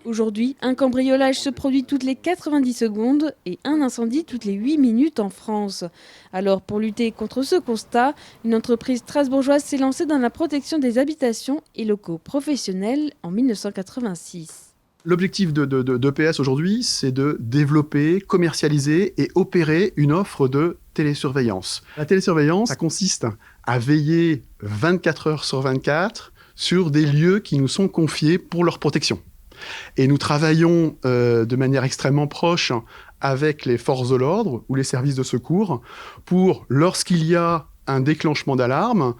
Aujourd'hui, un cambriolage se produit toutes les 90 secondes et un incendie toutes les 8 minutes en France. Alors, pour lutter contre ce constat, une entreprise strasbourgeoise s'est lancée dans la protection des habitations et locaux professionnels en 1986. L'objectif d'EPS aujourd'hui, c'est de développer, commercialiser et opérer une offre de télésurveillance. La télésurveillance, ça consiste à veiller 24 heures sur 24 sur des lieux qui nous sont confiés pour leur protection. Et nous travaillons de manière extrêmement proche avec les forces de l'ordre ou les services de secours pour, lorsqu'il y a un déclenchement d'alarme,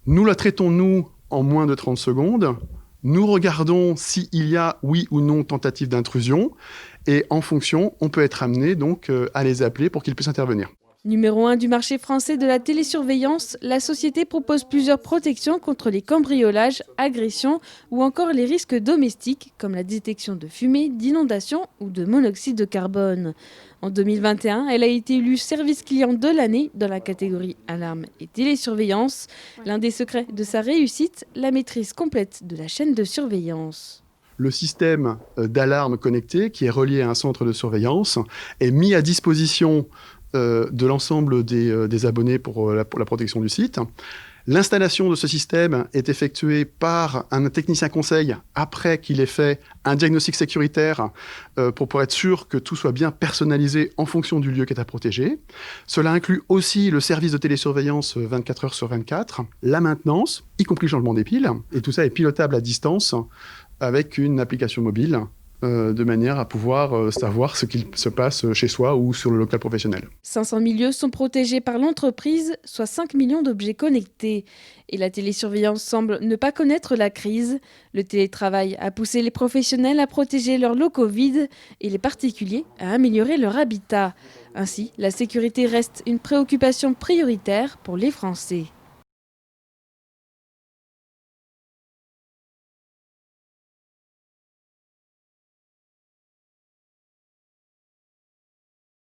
nous la traitons, nous, en moins de 30 secondes. Nous regardons s'il y a, oui ou non, tentative d'intrusion. Et en fonction, on peut être amené donc à les appeler pour qu'ils puissent intervenir. Numéro 1 du marché français de la télésurveillance, la société propose plusieurs protections contre les cambriolages, agressions ou encore les risques domestiques comme la détection de fumée, d'inondation ou de monoxyde de carbone. En 2021, elle a été élue service client de l'année dans la catégorie alarme et télésurveillance. L'un des secrets de sa réussite, la maîtrise complète de la chaîne de surveillance. Le système d'alarme connecté, qui est relié à un centre de surveillance, est mis à disposition de l'ensemble des abonnés pour la protection du site. L'installation de ce système est effectuée par un technicien conseil après qu'il ait fait un diagnostic sécuritaire pour être sûr que tout soit bien personnalisé en fonction du lieu qui est à protéger. Cela inclut aussi le service de télésurveillance 24 heures sur 24, la maintenance, y compris le changement des piles, et tout ça est pilotable à distance avec une application mobile, de manière à pouvoir savoir ce qu'il se passe chez soi ou sur le local professionnel. 500 000 lieux sont protégés par l'entreprise, soit 5 millions d'objets connectés. Et la télésurveillance semble ne pas connaître la crise. Le télétravail a poussé les professionnels à protéger leurs locaux vides et les particuliers à améliorer leur habitat. Ainsi, la sécurité reste une préoccupation prioritaire pour les Français.